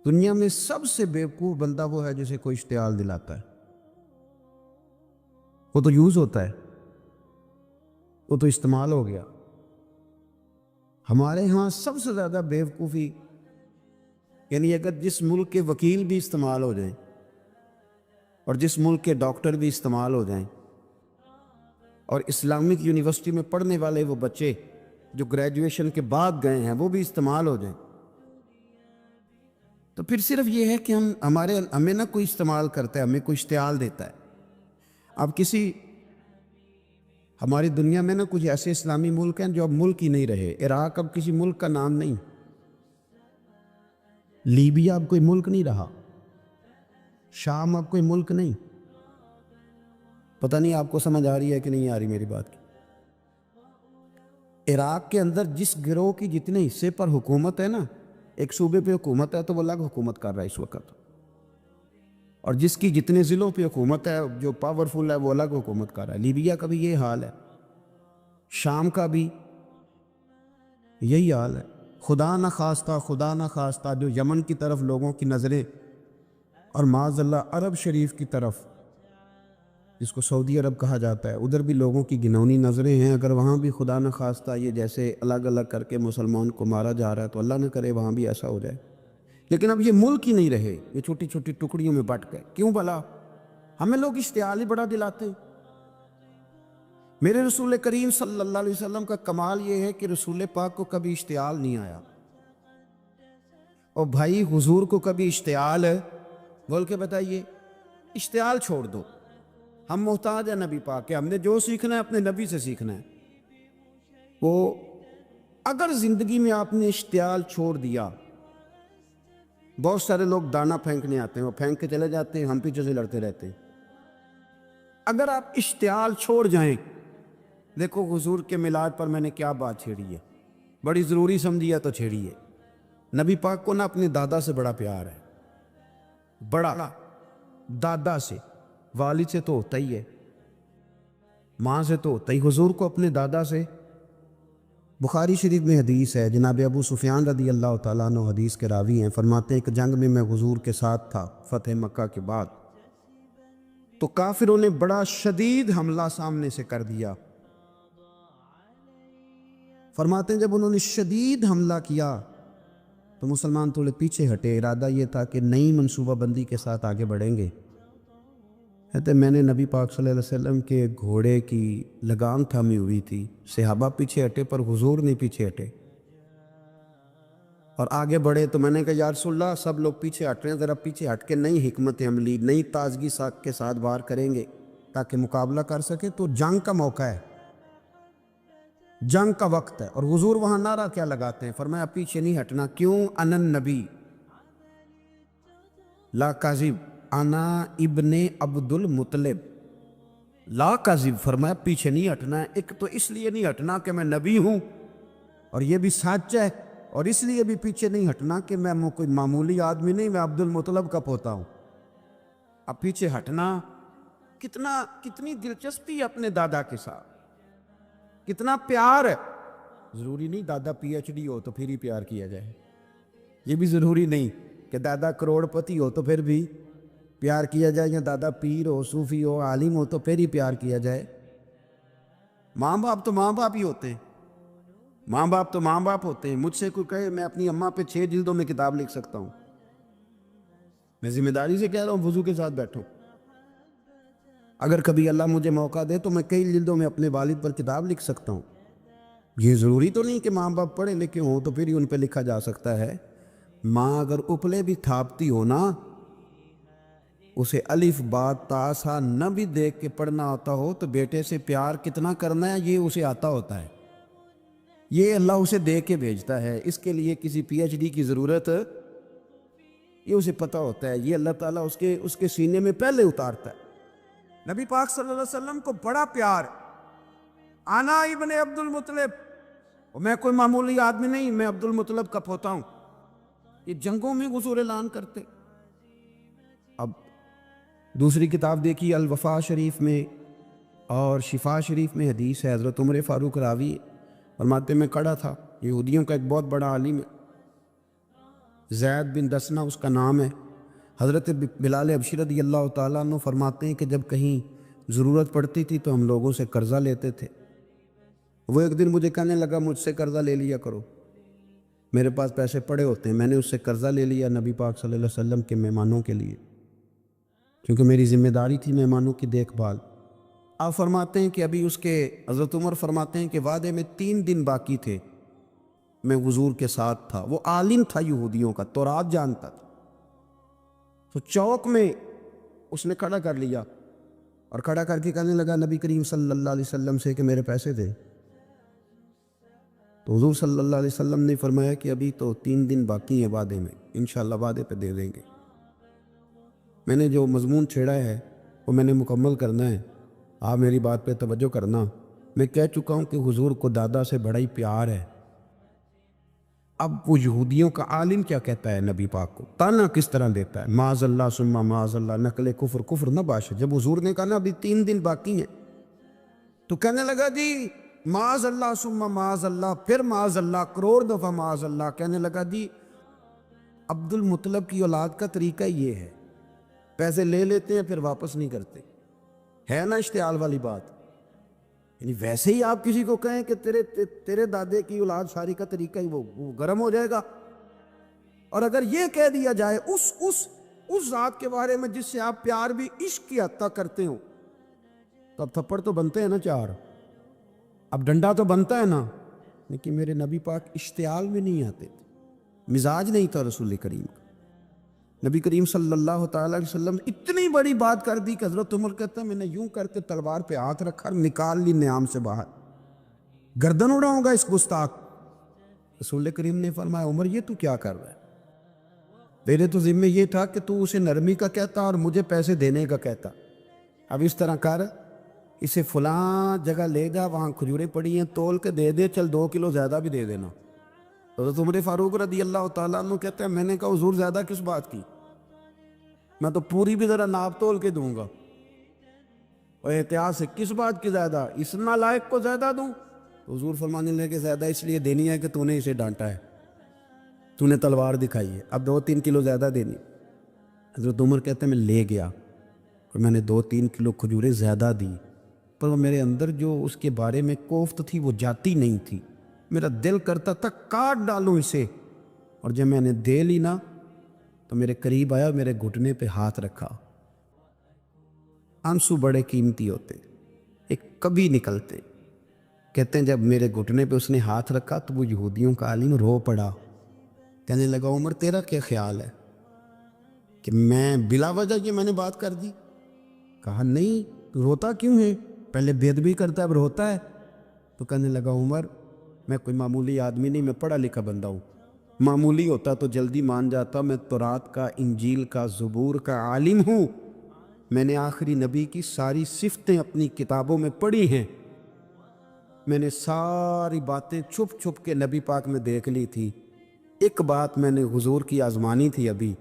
دنیا میں سب سے بیوقوف بندہ وہ ہے جسے کوئی اشتعال دلاتا ہے، وہ تو یوز ہوتا ہے، وہ تو استعمال ہو گیا۔ ہمارے ہاں سب سے زیادہ بیوقوفی، یعنی اگر جس ملک کے وکیل بھی استعمال ہو جائیں اور جس ملک کے ڈاکٹر بھی استعمال ہو جائیں اور اسلامک یونیورسٹی میں پڑھنے والے وہ بچے جو گریجویشن کے بعد گئے ہیں وہ بھی استعمال ہو جائیں، تو پھر صرف یہ ہے کہ ہمیں نہ کوئی استعمال کرتا ہے، ہمیں کوئی اشتعال دیتا ہے۔ اب ہماری دنیا میں نا کچھ ایسے اسلامی ملک ہیں جو اب ملک ہی نہیں رہے۔ عراق اب کسی ملک کا نام نہیں، لیبیا اب کوئی ملک نہیں رہا، شام اب کوئی ملک نہیں۔ پتہ نہیں آپ کو سمجھ آ رہی ہے کہ نہیں آ رہی میری بات کی؟ عراق کے اندر جس گروہ کی جتنے حصے پر حکومت ہے نا، ایک صوبے پہ حکومت ہے تو وہ الگ حکومت کر رہا ہے اس وقت، اور جس کی جتنے ضلعوں پہ حکومت ہے جو پاورفل ہے وہ الگ حکومت کر رہا ہے۔ لیبیا کا بھی یہ حال ہے، شام کا بھی یہی حال ہے۔ خدا نہ خواستہ جو یمن کی طرف لوگوں کی نظریں اور معاذ اللہ عرب شریف کی طرف، جس کو سعودی عرب کہا جاتا ہے، ادھر بھی لوگوں کی گنونی نظریں ہیں، اگر وہاں بھی خدا نہ خواستہ یہ جیسے الگ الگ کر کے مسلمان کو مارا جا رہا ہے تو اللہ نہ کرے وہاں بھی ایسا ہو جائے۔ لیکن اب یہ ملک ہی نہیں رہے، یہ چھوٹی چھوٹی ٹکڑیوں میں بٹ گئے۔ کیوں بھلا؟ ہمیں لوگ اشتعال ہی بڑا دلاتے ہیں۔ میرے رسول کریم صلی اللہ علیہ وسلم کا کمال یہ ہے کہ رسول پاک کو کبھی اشتعال نہیں آیا، اور بھائی حضور کو کبھی اشتعال ہے بول کے بتائیے؟ اشتعال چھوڑ دو، ہم محتاج ہیں نبی پاک کے، ہم نے جو سیکھنا ہے اپنے نبی سے سیکھنا ہے۔ وہ اگر زندگی میں آپ نے اشتعال چھوڑ دیا، بہت سارے لوگ دانا پھینکنے آتے ہیں، وہ پھینک کے چلے جاتے ہیں، ہم پیچھے سے لڑتے رہتے ہیں۔ اگر آپ اشتعال چھوڑ جائیں، دیکھو حضور کے میلاد پر میں نے کیا بات چھیڑی ہے، بڑی ضروری سمجھی ہے تو چھیڑی ہے۔ نبی پاک کو نا اپنے دادا سے بڑا پیار ہے، بڑا، دادا سے، والد سے تو ہوتا ہی ہے، ماں سے تو ہوتا ہی، حضور کو اپنے دادا سے۔ بخاری شریف میں حدیث ہے، جناب ابو سفیان رضی اللہ تعالیٰ عنہ حدیث کے راوی ہیں، فرماتے ہیں کہ جنگ میں حضور کے ساتھ تھا فتح مکہ کے بعد، تو کافروں نے بڑا شدید حملہ سامنے سے کر دیا۔ فرماتے ہیں جب انہوں نے شدید حملہ کیا تو مسلمان تھوڑے پیچھے ہٹے، ارادہ یہ تھا کہ نئی منصوبہ بندی کے ساتھ آگے بڑھیں گے۔ کہتے میں نے نبی پاک صلی اللہ علیہ وسلم کے گھوڑے کی لگام تھامی ہوئی تھی، صحابہ پیچھے ہٹے پر حضور نہیں پیچھے ہٹے، اور آگے بڑھے تو میں نے کہا یا رسول اللہ سب لوگ پیچھے ہٹ رہے ہیں، ذرا پیچھے ہٹ کے نئی حکمت عملی، نئی تازگی کے ساتھ وار کریں گے تاکہ مقابلہ کر سکے۔ تو جنگ کا موقع ہے، جنگ کا وقت ہے، اور حضور وہاں نعرہ کیا لگاتے ہیں؟ فرمایا پیچھے نہیں ہٹنا۔ کیوں؟ انا النبی لا کاذب، انا ابن عبد المطلب لا کاذب، فرمایا پیچھے نہیں ہٹنا ہے۔ ایک تو اس لیے نہیں ہٹنا کہ میں نبی ہوں اور یہ بھی سچ ہے، اور اس لیے بھی پیچھے نہیں ہٹنا کہ میں کوئی معمولی آدمی نہیں، میں عبد المطلب کا پوتا ہوں۔ اب پیچھے ہٹنا، کتنی دلچسپی ہے اپنے دادا کے ساتھ، کتنا پیار ہے۔ ضروری نہیں دادا پی ایچ ڈی ہو تو پھر ہی پیار کیا جائے، یہ بھی ضروری نہیں کہ دادا کروڑ پتی ہو تو پھر بھی پیار کیا جائے، یا دادا پیر ہو، صوفی ہو، عالم ہو تو پھر ہی پیار کیا جائے۔ ماں باپ تو ماں باپ ہی ہوتے ہیں، ماں باپ تو ماں باپ ہوتے ہیں۔ مجھ سے کوئی کہے میں اپنی اماں پہ 6 جلدوں میں کتاب لکھ سکتا ہوں، میں ذمہ داری سے کہہ رہا ہوں، وضو کے ساتھ بیٹھو۔ اگر کبھی اللہ مجھے موقع دے تو میں کئی جلدوں میں اپنے والد پر کتاب لکھ سکتا ہوں۔ یہ ضروری تو نہیں کہ ماں باپ پڑھے لکھے ہوں تو پھر ہی ان پہ لکھا جا سکتا ہے۔ ماں اگر اپلے بھی تھاپتی ہو نا، اسے الف با تا سا نہ بھی دیکھ کے پڑھنا آتا ہو تو بیٹے سے پیار کتنا کرنا ہے یہ اسے آتا ہوتا ہے، یہ اللہ اسے دے کے بھیجتا ہے، اس کے لیے کسی پی ایچ ڈی کی ضرورت یہ اسے پتہ ہوتا ہے، یہ اللہ تعالیٰ اس کے سینے میں پہلے اتارتا ہے۔ نبی پاک صلی اللہ علیہ وسلم کو بڑا پیار، انا ابن عبد المطلب، اور میں کوئی معمولی آدمی نہیں، میں عبد المطلب کا پوتا ہوں۔ یہ جنگوں میں حضور اعلان کرتے۔ اب دوسری کتاب دیکھیے الوفا شریف میں اور شفا شریف میں حدیث ہے، حضرت عمر فاروق راوی فرماتے میں کھڑا تھا، یہودیوں کا ایک بہت بڑا عالم ہے، زید بن دسنا اس کا نام ہے۔ حضرت بلال حبشی رضی اللہ تعالیٰ عنہ فرماتے ہیں کہ جب کہیں ضرورت پڑتی تھی تو ہم لوگوں سے قرضہ لیتے تھے۔ وہ ایک دن مجھے کہنے لگا مجھ سے قرضہ لے لیا کرو، میرے پاس پیسے پڑے ہوتے ہیں۔ میں نے اس سے قرضہ لے لیا نبی پاک صلی اللہ علیہ وسلم کے مہمانوں کے لیے، کیونکہ میری ذمہ داری تھی مہمانوں کی دیکھ بھال۔ آپ فرماتے ہیں کہ ابھی اس کے حضرت عمر فرماتے ہیں کہ وعدے میں 3 دن باقی تھے، میں حضور کے ساتھ تھا۔ وہ عالم تھا یہودیوں کا، تورات جانتا تھا۔ تو چوک میں اس نے کھڑا کر لیا اور کھڑا کر کے کہنے لگا نبی کریم صلی اللہ علیہ وسلم سے کہ میرے پیسے دے۔ تو حضور صلی اللہ علیہ وسلم نے فرمایا کہ ابھی تو 3 دن باقی ہیں وعدے میں، انشاءاللہ وعدے پہ دے دیں گے۔ میں نے جو مضمون چھیڑا ہے وہ میں نے مکمل کرنا ہے، آپ میری بات پہ توجہ کرنا۔ میں کہہ چکا ہوں کہ حضور کو دادا سے بڑا ہی پیار ہے۔ اب وہ یہودیوں کا عالم کیا کہتا ہے نبی پاک کو، تانا کس طرح دیتا ہے، معاذ اللہ ثم معاذ اللہ، نقل کفر نہ باش۔ جب حضور نے کہا نا ابھی 3 دن باقی ہیں تو کہنے لگا جی معاذ اللہ ثم معاذ اللہ، پھر معاذ اللہ، کروڑ دفعہ معاذ اللہ۔ کہنے لگا جی عبد المطلب کی اولاد کا طریقہ یہ ہے، پیسے لے لیتے ہیں پھر واپس نہیں کرتے، ہے نا اشتعال والی بات۔ یعنی ویسے ہی آپ کسی کو کہیں کہ تیرے دادے کی اولاد ساری کا طریقہ ہی وہ گرم ہو جائے گا۔ اور اگر یہ کہہ دیا جائے اس ذات کے بارے میں جس سے آپ پیار بھی عشق کی حد تک کرتے ہو، تو اب تھپڑ تو بنتے ہیں نا 4، اب ڈنڈا تو بنتا ہے نا۔ لیکن میرے نبی پاک اشتعال میں نہیں آتے تھے، مزاج نہیں تھا رسول کریم کا۔ نبی کریم صلی اللہ تعالیٰ علیہ وسلم اتنی بڑی بات کر دی کہ حضرت عمر کہتا ہے میں نے یوں کر کے تلوار پہ ہاتھ رکھا اور نکال لی نیام سے باہر، گردن اڑاؤں گا اس گستاخ۔ رسول کریم نے فرمایا عمر یہ تو کیا کر رہا ہے، میرے تو ذمہ یہ تھا کہ تو اسے نرمی کا کہتا اور مجھے پیسے دینے کا کہتا۔ اب اس طرح کر، اسے فلاں جگہ لے جا، وہاں کھجوریں پڑی ہیں تول کے دے دے، چل 2 کلو زیادہ بھی دے دینا۔ حضرت عمر فاروق رضی اللہ تعالیٰ عنہ کہتے ہیں میں نے کہا حضور زیادہ کس بات کی، میں تو پوری بھی ذرا ناپ تول کے دوں گا، اور احتیاط سے کس بات کی زیادہ، اس نالائق کو زیادہ دوں؟ تو حضور فرمانے لگے زیادہ اس لیے دینی ہے کہ تو نے اسے ڈانٹا ہے، تو نے تلوار دکھائی ہے، اب 2-3 کلو زیادہ دینی۔ حضرت عمر کہتے ہیں میں لے گیا اور میں نے 2-3 کلو کھجوریں زیادہ دی، پر وہ میرے اندر جو اس کے بارے میں کوفت تھی وہ جاتی نہیں تھی، میرا دل کرتا تھا کاٹ ڈالوں اسے۔ اور جب میں نے دے لی نا تو میرے قریب آیا، میرے گھٹنے پہ ہاتھ رکھا۔ آنسو بڑے قیمتی ہوتے، ایک کبھی نکلتے۔ کہتے ہیں جب میرے گھٹنے پہ اس نے ہاتھ رکھا تو وہ یہودیوں کا عالم رو پڑا، کہنے لگا عمر تیرا کیا خیال ہے کہ میں بلا وجہ یہ میں نے بات کر دی؟ کہا نہیں، روتا کیوں ہے، پہلے بے ادبی کرتا ہے اب روتا ہے۔ تو کہنے لگا عمر میں کوئی معمولی آدمی نہیں، میں پڑھا لکھا بندہ ہوں، معمولی ہوتا تو جلدی مان جاتا، میں تورات کا، انجیل کا، زبور کا عالم ہوں، میں نے آخری نبی کی ساری صفتیں اپنی کتابوں میں پڑھی ہیں، میں نے ساری باتیں چھپ چھپ کے نبی پاک میں دیکھ لی تھی۔ ایک بات میں نے حضور کی آزمانی تھی ابھی،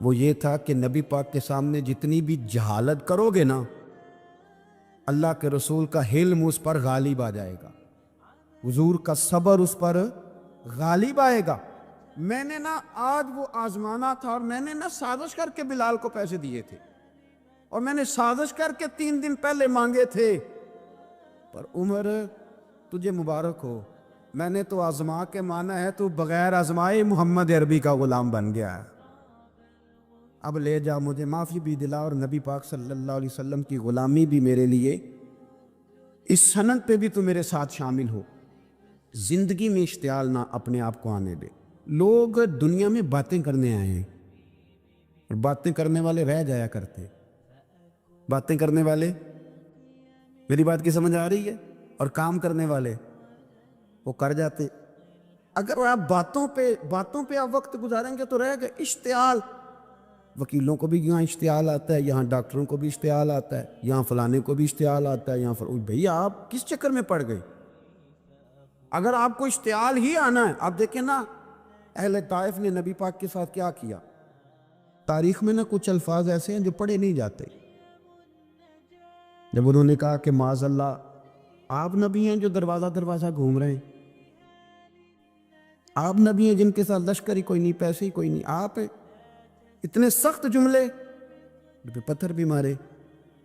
وہ یہ تھا کہ نبی پاک کے سامنے جتنی بھی جہالت کرو گے نا، اللہ کے رسول کا حلم اس پر غالب آ جائے گا، حضور کا صبر اس پر غالب آئے گا۔ میں نے نا آج وہ آزمانا تھا، اور میں نے نا سازش کر کے بلال کو پیسے دیے تھے، اور میں نے سازش کر کے 3 دن پہلے مانگے تھے، پر عمر تجھے مبارک ہو، میں نے تو آزما کے مانا ہے، تو بغیر آزمائے محمد عربی کا غلام بن گیا ہے، اب لے جا، مجھے معافی بھی دلا، اور نبی پاک صلی اللہ علیہ وسلم کی غلامی بھی میرے لیے، اس سند پہ بھی تو میرے ساتھ شامل ہو۔ زندگی میں اشتعال نہ اپنے آپ کو آنے دے۔ لوگ دنیا میں باتیں کرنے آئے ہیں، اور باتیں کرنے والے رہ جایا کرتے، باتیں کرنے والے، میری بات کی سمجھ آ رہی ہے، اور کام کرنے والے وہ کر جاتے۔ اگر آپ باتوں پہ آپ وقت گزاریں گے تو رہ گئے اشتعال۔ وکیلوں کو بھی یہاں اشتعال آتا ہے، یہاں ڈاکٹروں کو بھی اشتعال آتا ہے، یہاں فلانے کو بھی اشتعال آتا ہے، یہاں بھئی آپ کس چکر میں پڑ گئے؟ اگر آپ کو اشتعال ہی آنا ہے، آپ دیکھیں نا اہل طائف نے نبی پاک کے ساتھ کیا کیا۔ تاریخ میں نا کچھ الفاظ ایسے ہیں جو پڑھے نہیں جاتے۔ جب انہوں نے کہا کہ معاذ اللہ آپ نبی ہیں جو دروازہ دروازہ گھوم رہے ہیں، آپ نبی ہیں جن کے ساتھ لشکر ہی کوئی نہیں، پیسے ہی کوئی نہیں، آپ ہیں۔ اتنے سخت جملے پہ پتھر بھی مارے۔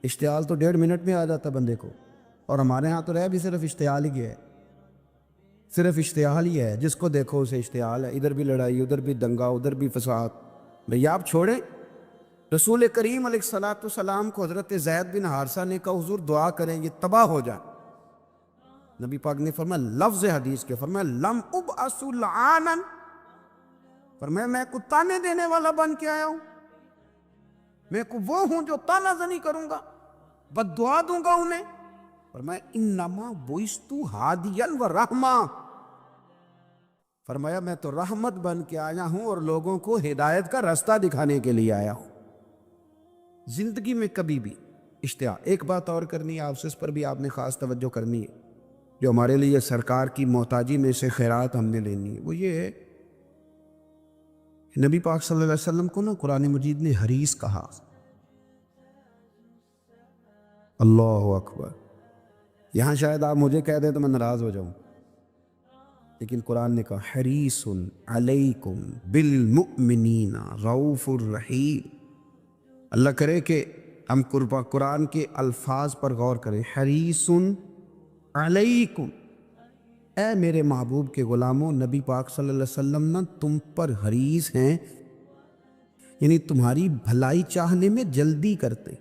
اشتعال تو 1.5 منٹ میں آ جاتا بندے کو، اور ہمارے ہاں تو رہ بھی صرف اشتعال ہی ہے، صرف اشتعال ہی ہے، جس کو دیکھو اسے اشتعال ہے، ادھر بھی لڑائی، ادھر بھی دنگا، ادھر بھی فساد۔ بھئی آپ چھوڑیں۔ رسول کریم علیہ الصلوۃ والسلام کو حضرت زید بن حارثہ نے کہا حضور دعا کریں یہ تباہ ہو جائے۔ نبی پاک نے فرمایا، لفظ حدیث کے فرمایا لم ابعث لعانا، فرمایا میں کو تانے دینے والا بن کے آیا ہوں، میں کو وہ ہوں جو تانا زنی کروں گا، بد دعا دوں گا انہیں۔ فرمایا انما بعثت ہادیا و رحمہ، فرمایا میں تو رحمت بن کے آیا ہوں اور لوگوں کو ہدایت کا راستہ دکھانے کے لیے آیا ہوں۔ زندگی میں کبھی بھی اشتہار۔ ایک بات اور کرنی ہے آپ سے، اس پر بھی آپ نے خاص توجہ کرنی ہے، جو ہمارے لیے سرکار کی محتاجی میں سے خیرات ہم نے لینی ہے، وہ یہ ہے نبی پاک صلی اللہ علیہ وسلم کو نا قرآن مجید نے حریص کہا۔ اللہ اکبر۔ یہاں شاید آپ مجھے کہہ دیں تو میں ناراض ہو جاؤں، لیکن قرآن نے کہا حریص علیکم بالمؤمنین رؤوف الرحیم۔ اللہ کرے کہ ہم قرآن کے الفاظ پر غور کریں۔ حریص علیکم، اے میرے محبوب کے غلاموں، نبی پاک صلی اللہ علیہ وسلم نا تم پر حریص ہیں، یعنی تمہاری بھلائی چاہنے میں جلدی کرتے،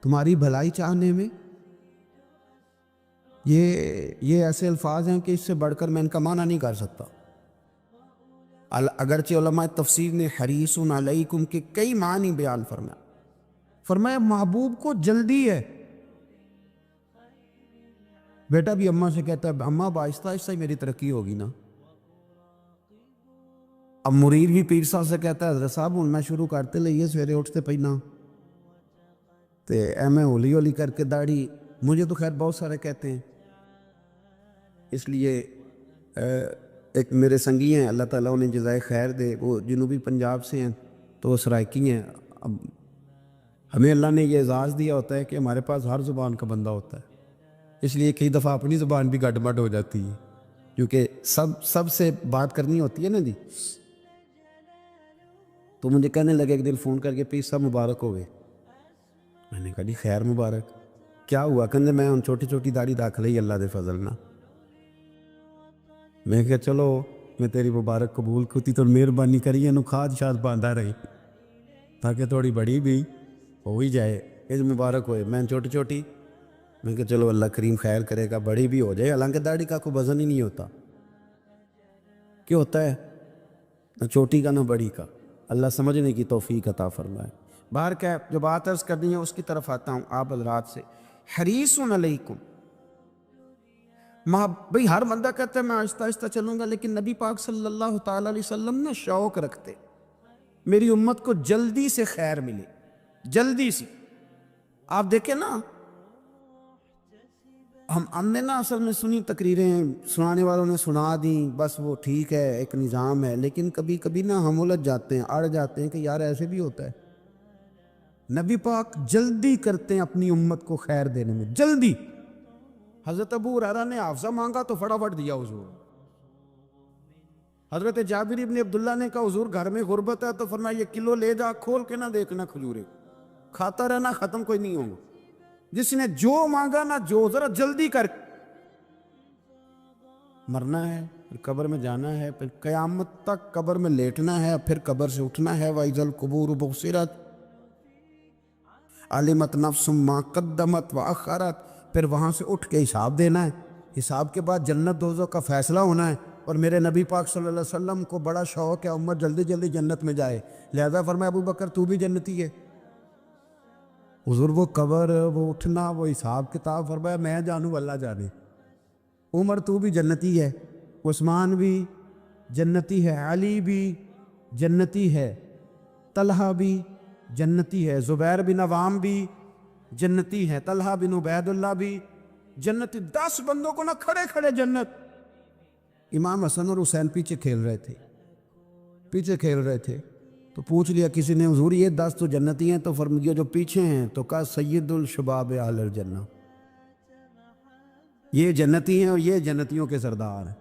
تمہاری بھلائی چاہنے میں۔ یہ ایسے الفاظ ہیں کہ اس سے بڑھ کر میں ان کا معنی نہیں کر سکتا۔ اگرچہ علماء تفسیر نے حریص علیکم کے کئی معنی بیان فرمایا محبوب کو جلدی ہے۔ بیٹا بھی اماں سے کہتا ہے اماں آہستہ آہستہ ہی میری ترقی ہوگی نا۔ اب مرید بھی پیر صاحب سے کہتا ہے حضرت صاحب ہوں میں شروع کرتے لئیے سویرے اٹھتے پہنا تے میں ہولی ہولی کر کے داڑھی، مجھے تو خیر بہت سارے کہتے ہیں، اس لیے ایک میرے سنگی ہیں اللہ تعالیٰ انہیں جزائے خیر دے، وہ جنوبی پنجاب سے ہیں تو وہ سرائکی ہیں۔ اب ہمیں اللہ نے یہ اعزاز دیا ہوتا ہے کہ ہمارے پاس ہر زبان کا بندہ ہوتا ہے، اس لیے کئی دفعہ اپنی زبان بھی گڈ مڈ ہو جاتی ہے، کیونکہ سب سے بات کرنی ہوتی ہے نا جی۔ تو مجھے کہنے لگے ایک دن فون کر کے پیر صاحب مبارک ہو گئے۔ میں نے کہا جی خیر مبارک، کیا ہوا؟ کہ میں ان چھوٹی چھوٹی داڑھی رکھ لئی اللہ دے فضل نہ۔ میں کہا چلو میں تیری مبارک قبول کتی تو مہربانی کری انہوں کھاد شاد باندھا رہی تاکہ تھوڑی بڑی بھی ہو ہی جائے، اس مبارک ہوئے۔ میں چھوٹی چھوٹی، میں کہا چلو اللہ کریم خیر کرے گا بڑی بھی ہو جائے، حالانکہ داڑھی کا کوئی وزن ہی نہیں ہوتا، کیا ہوتا ہے نہ چھوٹی کا نہ بڑی کا، اللہ سمجھنے کی توفیق عطا فرمائے۔ باہر کیا جو بات عرض کرنی ہے اس کی طرف آتا ہوں آپ حضرات سے۔ حریص علیکم، بھئی ہر بندہ کہتا ہے میں آہستہ آہستہ چلوں گا، لیکن نبی پاک صلی اللہ تعالیٰ علیہ وسلم نے شوق رکھتے میری امت کو جلدی سے خیر ملے، جلدی سے۔ آپ دیکھیں نا، ہم نے نا اصل میں سنی تقریریں، سنانے والوں نے سنا دیں، بس وہ ٹھیک ہے ایک نظام ہے، لیکن کبھی کبھی نا ہم الجھ جاتے ہیں، اڑ جاتے ہیں کہ یار ایسے بھی ہوتا ہے۔ نبی پاک جلدی کرتے ہیں اپنی امت کو خیر دینے میں، جلدی۔ حضرت ابو ہریرہ نے حافظہ مانگا تو فٹافٹ دیا حضور۔ حضرت جابر ابن عبداللہ نے کہا حضور گھر میں غربت ہے تو فرمایا یہ کلو لے جا، کھول کے نہ دیکھنا کھجورے، کھاتا رہنا ختم کوئی نہیں ہوگا۔ جس نے جو مانگا نا، جو ذرا جلدی کر، مرنا ہے پھر قبر میں جانا ہے، پھر قیامت تک قبر میں لیٹنا ہے، پھر قبر سے اٹھنا ہے۔ وَإِذَا الْقُبُورُ بُعْثِرَتْ عَلِمَتْ نَفْسٌ مَا قَدَّمَتْ وَأَخَّرَتْ، پھر وہاں سے اٹھ کے حساب دینا ہے، حساب کے بعد جنت دوزخ کا فیصلہ ہونا ہے۔ اور میرے نبی پاک صلی اللہ علیہ وسلم کو بڑا شوق ہے امت جلدی جلدی جنت میں جائے، لہذا فرمایا ابو بکر تو بھی جنتی ہے۔ حضور وہ قبر، وہ اٹھنا، وہ حساب کتاب، فرمایا میں جانوں اللہ جانے۔ عمر تو بھی جنتی ہے، عثمان بھی جنتی ہے، علی بھی جنتی ہے، طلحہ بھی جنتی ہے، زبیر بن عوام بھی جنتی ہے، طلحہ بن عبید اللہ بھی جنتی۔ 10 بندوں کو نہ کھڑے کھڑے جنت۔ امام حسن اور حسین پیچھے کھیل رہے تھے تو پوچھ لیا کسی نے حضور یہ 10 تو جنتی ہیں، تو فرمایا جو پیچھے ہیں تو کہا سید الشباب اہل الجنہ، یہ جنتی ہیں اور یہ جنتیوں کے سردار ہیں۔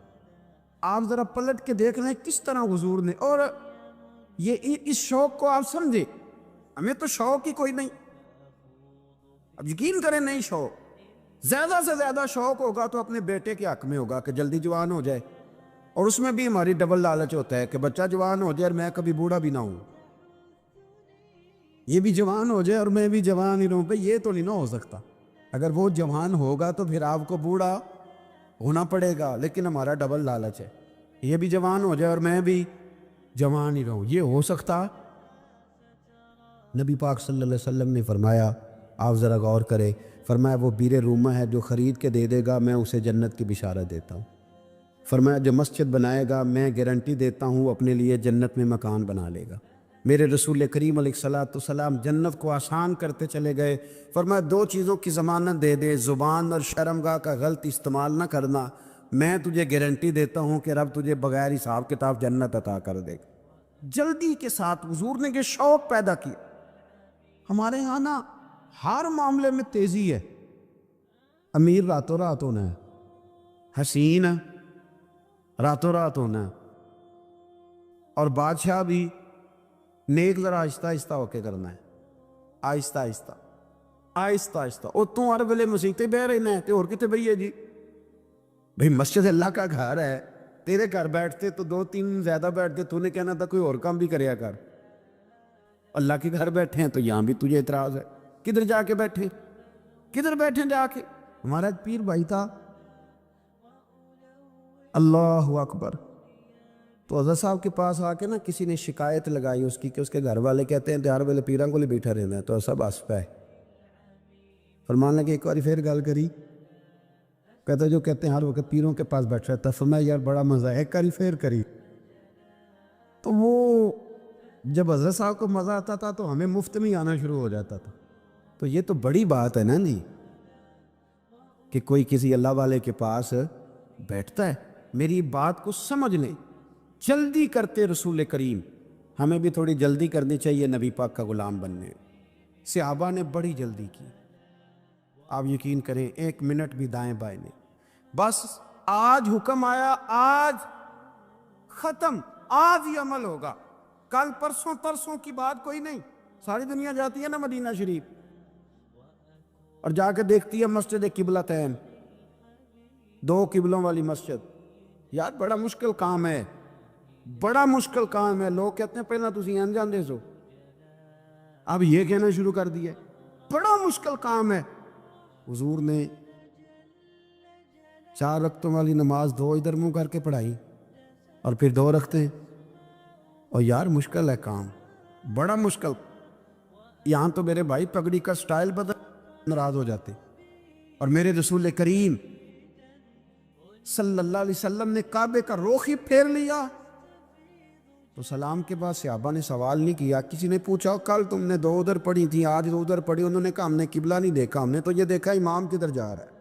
آپ ذرا پلٹ کے دیکھ رہے ہیں کس طرح حضور نے، اور یہ اس شوق کو آپ سمجھے، ہمیں تو شوق ہی کوئی نہیں، اب یقین کریں نہیں شوق، زیادہ سے زیادہ شوق ہوگا تو اپنے بیٹے کے حق میں ہوگا کہ جلدی جوان ہو جائے، اور اس میں بھی ہماری ڈبل لالچ ہوتا ہے کہ بچہ جوان ہو جائے اور میں کبھی بوڑھا بھی نہ ہوں، یہ بھی جوان ہو جائے اور میں بھی جوان ہی رہوں، بھئی یہ تو نہیں نہ ہو سکتا، اگر وہ جوان ہوگا تو پھر آپ کو بوڑھا ہونا پڑے گا، لیکن ہمارا ڈبل لالچ ہے، یہ بھی جوان ہو جائے اور میں بھی جوان ہی رہوں، یہ ہو سکتا؟ نبی پاک صلی اللہ علیہ وسلم نے فرمایا، آپ ذرا غور کریں، فرمایا وہ بیر رومہ ہے جو خرید کے دے دے گا میں اسے جنت کی بشارت دیتا ہوں، فرمایا جو مسجد بنائے گا میں گارنٹی دیتا ہوں اپنے لیے جنت میں مکان بنا لے گا۔ میرے رسول کریم علیہ الصلوۃ والسلام جنت کو آسان کرتے چلے گئے، فرمایا دو چیزوں کی ضمانت دے دے، زبان اور شرمگاہ کا غلط استعمال نہ کرنا، میں تجھے گارنٹی دیتا ہوں کہ رب تجھے بغیر حساب کتاب جنت عطا کر دے گا۔ جلدی کے ساتھ حضور نے یہ شوق پیدا کیا۔ ہمارے یہاں نا ہر معاملے میں تیزی ہے، امیر راتوں رات ہونا ہے، حسین راتوں رات ہونا ہے، اور بادشاہ بھی نیک ذرا آہستہ آہستہ ہو کے کرنا ہے، آہستہ آہستہ آہستہ آہستہ، اور تو ہر ویلے مسیطے بہ رہنا ہے، اور کتے بھئی ہے جی، بھئی مسجد اللہ کا گھر ہے، تیرے گھر بیٹھتے تو دو تین زیادہ بیٹھتے، تو نے کہنا تھا کوئی اور کام بھی کریا کر، اللہ کے گھر بیٹھے ہیں تو یہاں بھی تجھے اعتراض ہے، کدھر جا کے بیٹھے، کدھر بیٹھے جا کے؟ ہمارا ایک پیر بھائی تھا، اللہ اکبر، تو حضرت صاحب کے پاس آ کے نا کسی نے شکایت لگائی اس کی کہ اس کے گھر والے کہتے ہیں ہر ویلے پیروں کو لے بیٹھا رہنا ہے، تو سب ہس پہ فرمان لگے، ایک بار پھر گل کری، کہتا جو کہتے ہیں ہر وقت پیروں کے پاس بیٹھ رہتا، فرمایا یار بڑا مزہ ہے، ایک بار پھر کری، تو وہ جب حضرت صاحب کو مزہ آتا تھا تو ہمیں مفت میں آنا شروع ہو جاتا تھا، تو یہ تو بڑی بات ہے نا جی کہ کوئی کسی اللہ والے کے پاس بیٹھتا ہے۔ میری بات کو سمجھ لیں، جلدی کرتے رسول کریم، ہمیں بھی تھوڑی جلدی کرنی چاہیے نبی پاک کا غلام بننے۔ صحابہ نے بڑی جلدی کی، آپ یقین کریں 1 منٹ بھی دائیں بائیں نہیں، بس آج حکم آیا، آج ختم، آج ہی عمل ہوگا، کل پرسوں ترسوں کی بات کوئی نہیں۔ ساری دنیا جاتی ہے نا مدینہ شریف اور جا کے دیکھتی ہے مسجد قبلتین، 2 قبلوں والی مسجد، یار بڑا مشکل کام ہے، بڑا مشکل کام ہے، لوگ کہتے ہیں پہلے تسی این جاندے سو، اب یہ کہنا شروع کر دیا بڑا مشکل کام ہے۔ حضور نے 4 رکعتوں والی نماز 2 ادھر منہ کر کے پڑھائی اور پھر 2 رکھتے ہیں، اور یار مشکل ہے کام، بڑا مشکل، یہاں تو میرے بھائی پگڑی کا سٹائل بدل ناراض ہو جاتے، اور میرے رسول کریم صلی اللہ علیہ وسلم نے کعبے کا رخ ہی پھیر لیا تو سلام کے بعد صحابہ نے سوال نہیں کیا، کسی نے پوچھا کل تم نے 2 ادھر پڑھی تھی آج 2 ادھر پڑھی، انہوں نے کہا ہم نے قبلہ نہیں دیکھا، ہم نے تو یہ دیکھا امام کدھر جا رہا ہے،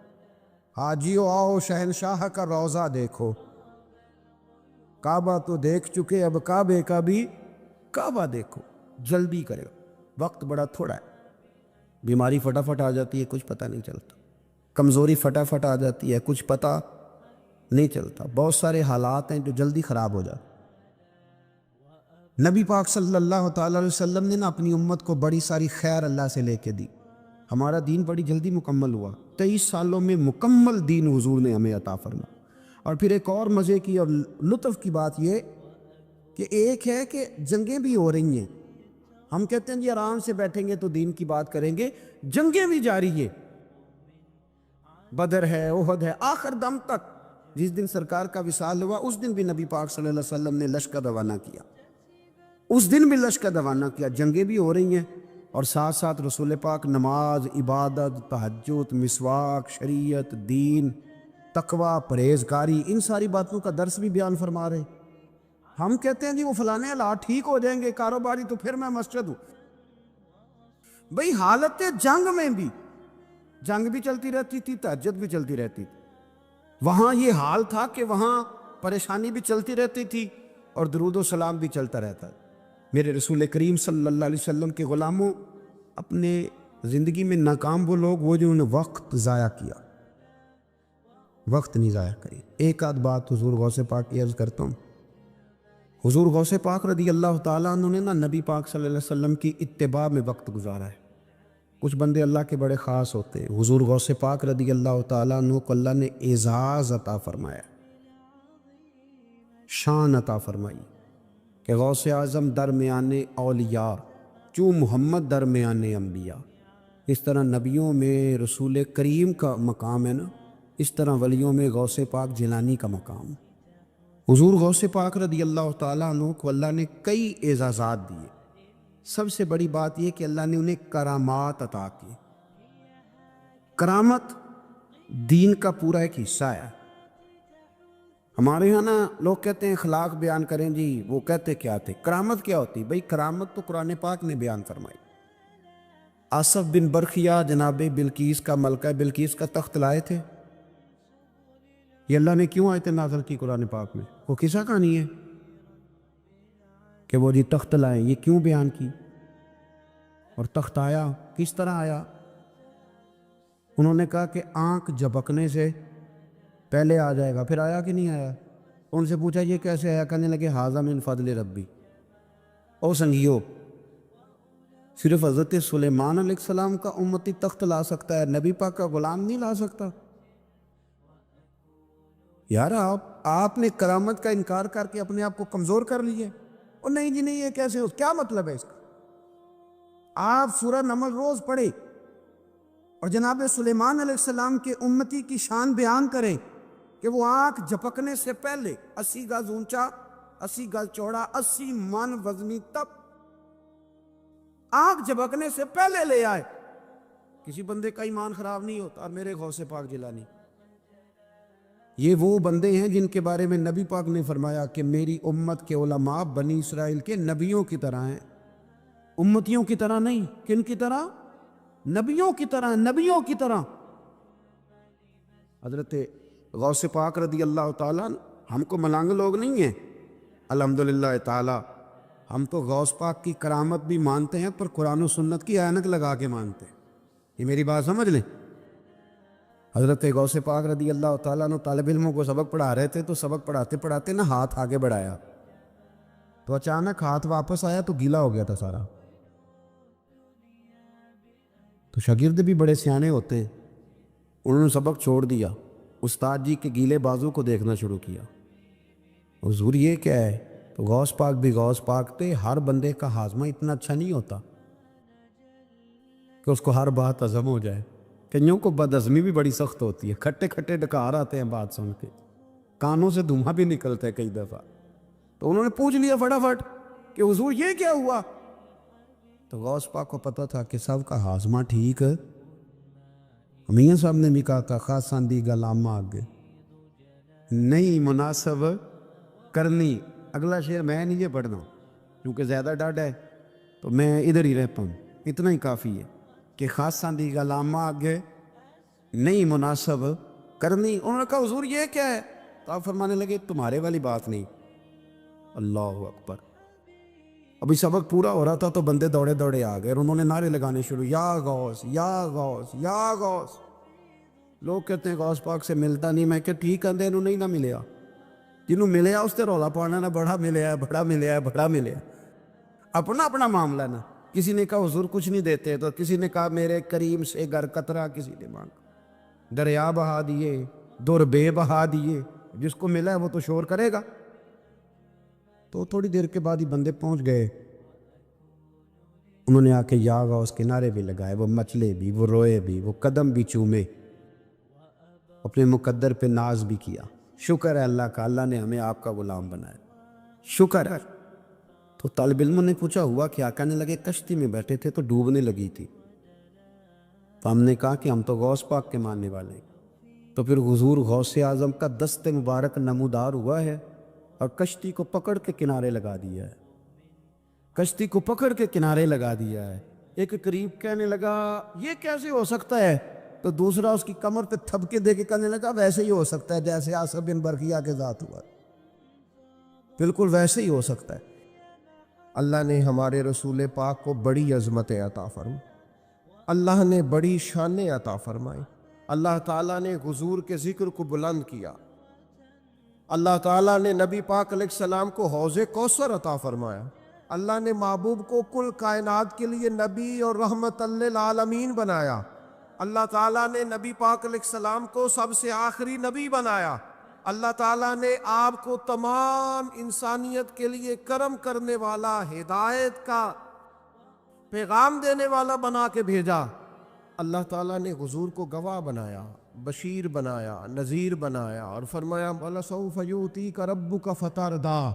حاجیو آؤ شہنشاہ کا روضہ دیکھو، کعبہ تو دیکھ چکے اب کعبے کا بھی کعبہ دیکھو، جلدی کرے، وقت بڑا تھوڑا ہے، بیماری فٹافٹ آ جاتی ہے کچھ پتہ نہیں چلتا، کمزوری فٹافٹ آ جاتی ہے کچھ پتہ نہیں چلتا، بہت سارے حالات ہیں جو جلدی خراب ہو جاتے۔ نبی پاک صلی اللہ تعالیٰ علیہ وسلم نے نا اپنی امت کو بڑی ساری خیر اللہ سے لے کے دی، ہمارا دین بڑی جلدی مکمل ہوا، 23 سالوں میں مکمل دین حضور نے ہمیں عطا فرمایا۔ اور پھر ایک اور مزے کی اور لطف کی بات یہ کہ ایک ہے کہ جنگیں بھی ہو رہی ہیں، ہم کہتے ہیں جی آرام سے بیٹھیں گے تو دین کی بات کریں گے، جنگیں بھی جاری ہیں، بدر ہے، احد ہے، آخر دم تک، جس دن سرکار کا وصال ہوا اس دن بھی نبی پاک صلی اللہ علیہ وسلم نے لشکر روانہ کیا، اس دن بھی لشکر روانہ کیا، جنگیں بھی ہو رہی ہیں، اور ساتھ ساتھ رسول پاک نماز، عبادت، تہجد، مسواک، شریعت، دین، تقوی، پرہیزگاری، ان ساری باتوں کا درس بھی بیان فرما رہے۔ ہم کہتے ہیں جی وہ فلانے حالات ٹھیک ہو جائیں گے کاروباری تو پھر میں مسجد ہوں، بھئی حالت جنگ میں بھی، جنگ بھی چلتی رہتی تھی، تہجد بھی چلتی رہتی تھی، وہاں یہ حال تھا کہ وہاں پریشانی بھی چلتی رہتی تھی اور درود و سلام بھی چلتا رہتا۔ میرے رسول کریم صلی اللہ علیہ وسلم کے غلاموں، اپنے زندگی میں ناکام وہ لوگ وہ جنہوں نے وقت ضائع کیا، وقت نہیں ضائع کریں۔ ایک آدھ بات حضور غوث پاک کی عرض کرتا ہوں۔ حضور غوث پاک رضی اللہ تعالیٰ عنہ نے نبی پاک صلی اللہ علیہ وسلم کی اتباع میں وقت گزارا ہے۔ کچھ بندے اللہ کے بڑے خاص ہوتے ہیں۔ حضور غوث پاک رضی اللہ تعالیٰ عنہ کو اللہ نے اعزاز عطا فرمایا، شان عطا فرمائی کہ غوث اعظم درمیان اولیاء، چوں محمد درمیان انبیاء۔ اس طرح نبیوں میں رسول کریم کا مقام ہے نا، اس طرح ولیوں میں غوث پاک جیلانی کا مقام۔ حضور غوث پاک رضی اللہ تعالیٰ عنہ کو اللہ نے کئی اعزازات دیے۔ سب سے بڑی بات یہ کہ اللہ نے انہیں کرامات عطا کی۔ کرامت دین کا پورا ایک حصہ ہے۔ ہمارے یہاں نا لوگ کہتے ہیں اخلاق بیان کریں جی، وہ کہتے کیا تھے؟ کرامت کیا ہوتی؟ بھئی کرامت تو قرآن پاک نے بیان فرمائی۔ آصف بن برخیا جناب بلقیس کا، ملکہ بلقیس کا تخت لائے تھے۔ یہ اللہ نے کیوں آیت نازل کی قرآن پاک میں؟ وہ کسا کہانی ہے کہ وہ جی تخت لائیں، یہ کیوں بیان کی؟ اور تخت آیا کس طرح آیا؟ انہوں نے کہا کہ آنکھ جھپکنے سے پہلے آ جائے گا، پھر آیا کہ نہیں آیا؟ ان سے پوچھا یہ کیسے آیا؟ کہنے لگے ھذا من فضل ربی۔ او سنگیو، صرف حضرت سلیمان علیہ السلام کا امتی تخت لا سکتا ہے، نبی پاک کا غلام نہیں لا سکتا؟ یار آپ نے کرامت کا انکار کر کے اپنے آپ کو کمزور کر لیے۔ اور نہیں جی نہیں، یہ کیسے ہو؟ کیا مطلب ہے اس کا؟ آپ سورہ نمل روز پڑھے اور جناب سلیمان علیہ السلام کے امتی کی شان بیان کریں کہ وہ آنکھ جھپکنے سے پہلے 80 گز اونچا، 80 گز چوڑا، 80 من وزنی، تب آنکھ جھپکنے سے پہلے لے آئے۔ کسی بندے کا ایمان خراب نہیں ہوتا۔ اور میرے غوث پاک جیلانی، یہ وہ بندے ہیں جن کے بارے میں نبی پاک نے فرمایا کہ میری امت کے علماء بنی اسرائیل کے نبیوں کی طرح ہیں، امتیوں کی طرح نہیں۔ کن کی طرح؟ نبیوں کی طرح، نبیوں کی طرح۔ حضرت غوث پاک رضی اللہ تعالیٰ ہم کو ملانگ لوگ نہیں ہیں، الحمدللہ تعالیٰ ہم تو غوث پاک کی کرامت بھی مانتے ہیں، پر قرآن و سنت کی اینک لگا کے مانتے ہیں۔ یہ میری بات سمجھ لیں۔ حضرت غوث پاک رضی اللہ تعالیٰ نے طالب علموں کو سبق پڑھا رہے تھے، تو سبق پڑھاتے پڑھاتے نا ہاتھ آگے بڑھایا، تو اچانک ہاتھ واپس آیا تو گیلا ہو گیا تھا سارا۔ تو شاگرد بھی بڑے سیانے ہوتے ہیں، انہوں نے سبق چھوڑ دیا، استاد جی کے گیلے بازو کو دیکھنا شروع کیا۔ حضور یہ کیا ہے؟ تو غوث پاک بھی غوث پاک تھے۔ ہر بندے کا ہاضمہ اتنا اچھا نہیں ہوتا کہ اس کو ہر بات ہضم ہو جائے۔ کئیوں کو بد ہضمی بھی بڑی سخت ہوتی ہے، کھٹے کھٹے ڈکار آتے ہیں بات سن کے، کانوں سے دھواں بھی نکلتا ہے کئی دفعہ۔ تو انہوں نے پوچھ لیا فٹافٹ کہ حضور یہ کیا ہوا؟ تو غوث پاک کو پتہ تھا کہ سب کا ہاضمہ ٹھیک ہے۔ میاں صاحب نے بھی کہا تھا خاصاں دی گل آما آگے نہیں مناسب کرنی۔ اگلا شعر میں نہیں یہ پڑھنا کیونکہ زیادہ ڈاڈ ہے، تو میں ادھر ہی رہتا ہوں، اتنا ہی کافی ہے کہ خاصاں دی گل آما آگے نہیں مناسب کرنی۔ انہوں نے کہا حضور یہ کیا ہے؟ تو آپ فرمانے لگے تمہارے والی بات نہیں۔ اللہ اکبر۔ ابھی سبق پورا ہو رہا تھا تو بندے دوڑے دوڑے آ گئے اور انہوں نے نعرے لگانے شروع، یا غوث یا غوث یا غوث۔ لوگ کہتے ہیں غوث پاک سے ملتا نہیں۔ میں کہ ٹھیک آندے انہوں نہیں نہ ملیا، جنہوں ملیا اس سے رولا پانا نہ بڑا ملیا ہے، بڑا ملیا ہے، بڑا ملیا۔ اپنا اپنا معاملہ نا، کسی نے کہا حضور کچھ نہیں دیتے، تو کسی نے کہا میرے کریم سے گر قطرہ کسی نے مانگا، دریا بہا دیے، در بے بہا دیے۔ جس کو ملا ہے وہ تو شور کرے گا۔ تو تھوڑی دیر کے بعد ہی بندے پہنچ گئے، انہوں نے آ کے یا غوث کے نعرے بھی لگائے، وہ مچلے بھی، وہ روئے بھی، وہ قدم بھی چومے، اپنے مقدر پہ ناز بھی کیا۔ شکر ہے اللہ کا، اللہ نے ہمیں آپ کا غلام بنایا، شکر ہے۔ تو طالب علموں نے پوچھا ہوا کیا؟ کہنے لگے کشتی میں بیٹھے تھے تو ڈوبنے لگی تھی، تو ہم نے کہا کہ ہم تو غوث پاک کے ماننے والے ہیں۔ تو پھر حضور غوث اعظم کا دست مبارک نمودار ہوا ہے اور کشتی کو پکڑ کے کنارے لگا دیا ہے، کشتی کو پکڑ کے کنارے لگا دیا ہے۔ ایک قریب کہنے لگا یہ کیسے ہو سکتا ہے؟ تو دوسرا اس کی کمر پہ تھپکے دے کے کہنے لگا ویسے ہی ہو سکتا ہے جیسے آصف بن برخیا کے ذات ہوا، بالکل ویسے ہی ہو سکتا ہے۔ اللہ نے ہمارے رسول پاک کو بڑی عظمت عطا فرمائی، اللہ نے بڑی شانیں عطا فرمائی، اللہ تعالیٰ نے حضور کے ذکر کو بلند کیا، اللہ تعالیٰ نے نبی پاک علیہ السلام کو حوض کوثر عطا فرمایا، اللہ نے محبوب کو کل کائنات کے لیے نبی اور رحمت للعالمین بنایا، اللہ تعالیٰ نے نبی پاک علیہ السلام کو سب سے آخری نبی بنایا، اللہ تعالیٰ نے آپ کو تمام انسانیت کے لیے کرم کرنے والا، ہدایت کا پیغام دینے والا بنا کے بھیجا، اللہ تعالیٰ نے حضور کو گواہ بنایا، بشیر بنایا، نذیر بنایا، اور فرمایا وَلَسَوْفَ يُؤْتِيكَ رَبُّكَ فَتَرْضَىٰ،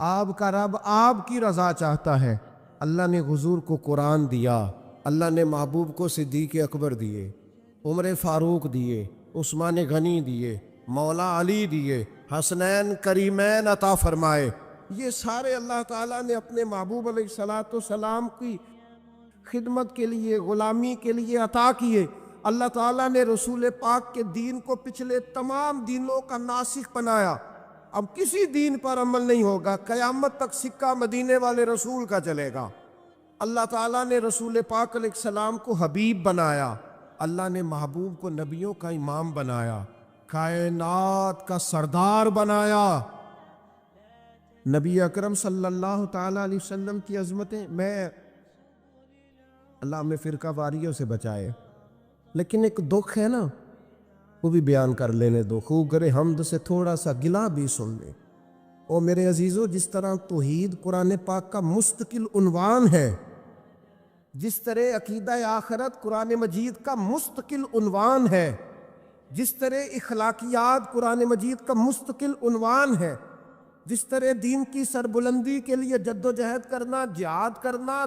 آپ کا رب آپ کی رضا چاہتا ہے۔ اللہ نے حضور کو قرآن دیا، اللہ نے محبوب کو صدیق اکبر دیے، عمر فاروق دیے، عثمان غنی دیے، مولا علی دیے، حسنین کریمین عطا فرمائے۔ یہ سارے اللہ تعالیٰ نے اپنے محبوب علیہ السلام کی خدمت کے لیے، غلامی کے لیے عطا کیے۔ اللہ تعالیٰ نے رسول پاک کے دین کو پچھلے تمام دینوں کا ناسخ بنایا، اب کسی دین پر عمل نہیں ہوگا، قیامت تک سکہ مدینے والے رسول کا چلے گا۔ اللہ تعالیٰ نے رسول پاک علیہ السلام کو حبیب بنایا، اللہ نے محبوب کو نبیوں کا امام بنایا، کائنات کا سردار بنایا۔ نبی اکرم صلی اللہ تعالیٰ علیہ وسلم کی عظمتیں، اللہ ہمیں فرقہ واریوں سے بچائے، لیکن ایک دکھ ہے نا، وہ بھی بیان کر لینے دو، خوب کرے حمد سے تھوڑا سا گلا بھی سن لے۔ او میرے عزیزو، جس طرح توحید قرآن پاک کا مستقل عنوان ہے، جس طرح عقیدہ آخرت قرآن مجید کا مستقل عنوان ہے، جس طرح اخلاقیات قرآن مجید کا مستقل عنوان ہے، جس طرح دین کی سربلندی کے لیے جد و جہد کرنا، جہاد کرنا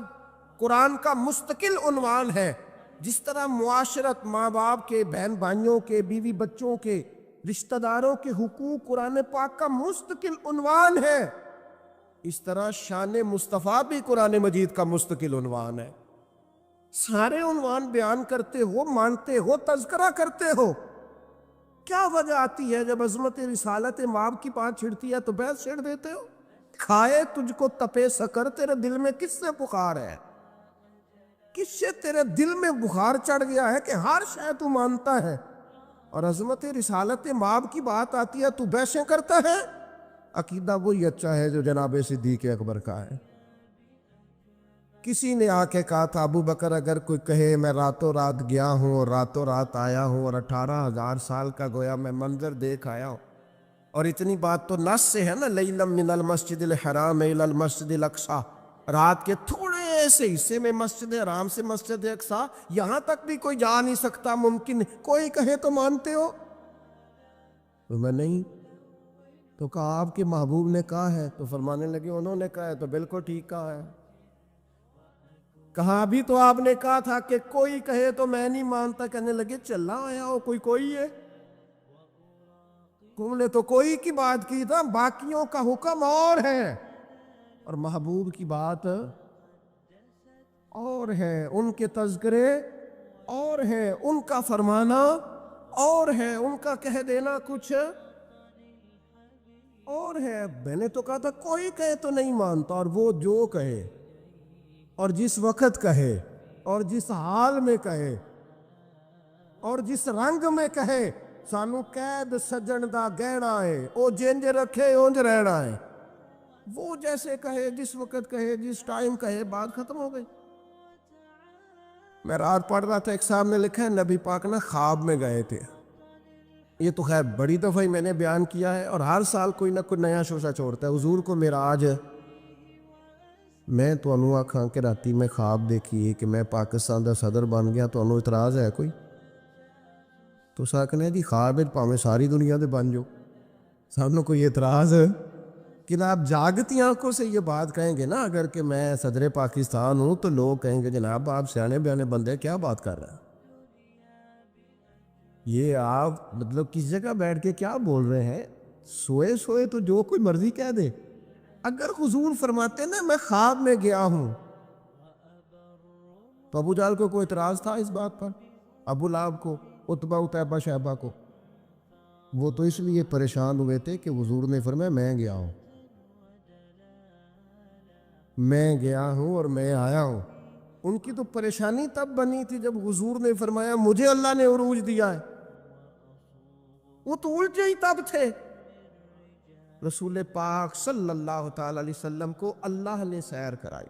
قرآن کا مستقل عنوان ہے، جس طرح معاشرت، ماں باپ کے، بہن بھائیوں کے، بیوی بچوں کے، رشتہ داروں کے حقوق قرآن پاک کا مستقل عنوان ہے، اس طرح شان مصطفیٰ بھی قرآن مجید کا مستقل عنوان ہے۔ سارے عنوان بیان کرتے ہو، مانتے ہو، تذکرہ کرتے ہو، کیا وجہ آتی ہے جب عظمت رسالت مآب کی بات چھڑتی ہے تو بحث چھڑ دیتے ہو؟ کھائے تجھ کو تپے سکر، تیرے دل میں کس سے بخار ہے؟ کس سے تیرے دل میں بخار چڑھ گیا ہے کہ ہر شے تو مانتا ہے، اور عظمت رسالت مآب کی بات آتی ہے تو بحثیں کرتا ہے؟ عقیدہ وہی اچھا ہے جو جناب صدیق اکبر کا ہے۔ کسی نے آ کے کہا تھا ابو بکر اگر کوئی کہے میں راتوں رات گیا ہوں اور راتوں رات آیا ہوں اور 18,000 سال کا گویا میں منظر دیکھ آیا ہوں، اور اتنی بات تو نص سے ہے نا، لیلم من المسجد الحرام الی المسجد الاقصی، رات کے تھوڑے سے حصے میں مسجد حرام سے مسجد اقصی، یہاں تک بھی کوئی جا نہیں سکتا، ممکن کوئی کہے تو مانتے ہو؟ تو میں نہیں، تو کہا آپ کے محبوب نے کہا ہے، تو فرمانے لگے انہوں نے کہا ہے تو بالکل ٹھیک کہا ہے۔ کہا ابھی تو آپ نے کہا تھا کہ کوئی کہے تو میں نہیں مانتا، کہنے لگے چلا آیا ہو کوئی ہے، تم نے تو کوئی کی بات کی تھا، باقیوں کا حکم اور ہے، اور محبوب کی بات اور ہے، ان کے تذکرے اور ہیں، ان کا فرمانا اور ہے، ان کا کہہ دینا کچھ اور ہے۔ میں نے تو کہا تھا کوئی کہے تو نہیں مانتا، اور وہ جو کہے اور جس وقت کہے اور جس حال میں کہے اور جس رنگ میں کہے، سانو قید سجن دا گہنا ہے، او جنج رکھے اونج رہنا ہے، وہ جیسے کہے، جس وقت کہے، جس ٹائم کہے، بات ختم ہو گئی۔ میں رات پڑھ رہا تھا، ایک صاحب نے لکھا ہے نبی پاک نے خواب میں گئے تھے، یہ تو خیر بڑی دفعہ ہی میں نے بیان کیا ہے، اور ہر سال کوئی نہ کوئی نیا شوشہ چھوڑتا ہے۔ حضور کو معراج، میں تو انہوں آکھاں کہ راتی میں خواب دیکھی کہ میں پاکستان دا صدر بن گیا، تو انہوں اعتراض ہے کوئی؟ تو ساکنے جی خواب پاویں ساری دنیا دے بن جو، سامنے کوئی اعتراض ہے کہ آپ جاگتی آنکھوں سے یہ بات کہیں گے نا، اگر کہ میں صدر پاکستان ہوں تو لوگ کہیں گے جناب آپ سیانے بیانے بندے کیا بات کر رہے ہیں، یہ آپ مطلب کس جگہ بیٹھ کے کیا بول رہے ہیں، سوئے سوئے تو جو کوئی مرضی کہہ دے۔ اگر حضور فرماتے نا میں خواب میں گیا ہوں، تو ابو جہل کو کوئی اعتراض تھا اس بات پر؟ ابو لہب کو، عتبہ اتیبہ شیبہ کو؟ وہ تو اس لیے پریشان ہوئے تھے کہ حضور نے فرمایا میں گیا ہوں، میں گیا ہوں اور میں آیا ہوں۔ ان کی تو پریشانی تب بنی تھی جب حضور نے فرمایا مجھے اللہ نے عروج دیا ہے، وہ تو الٹے ہی تب تھے۔ رسول پاک صلی اللہ تعالی علیہ وسلم کو اللہ نے سیر کرائی،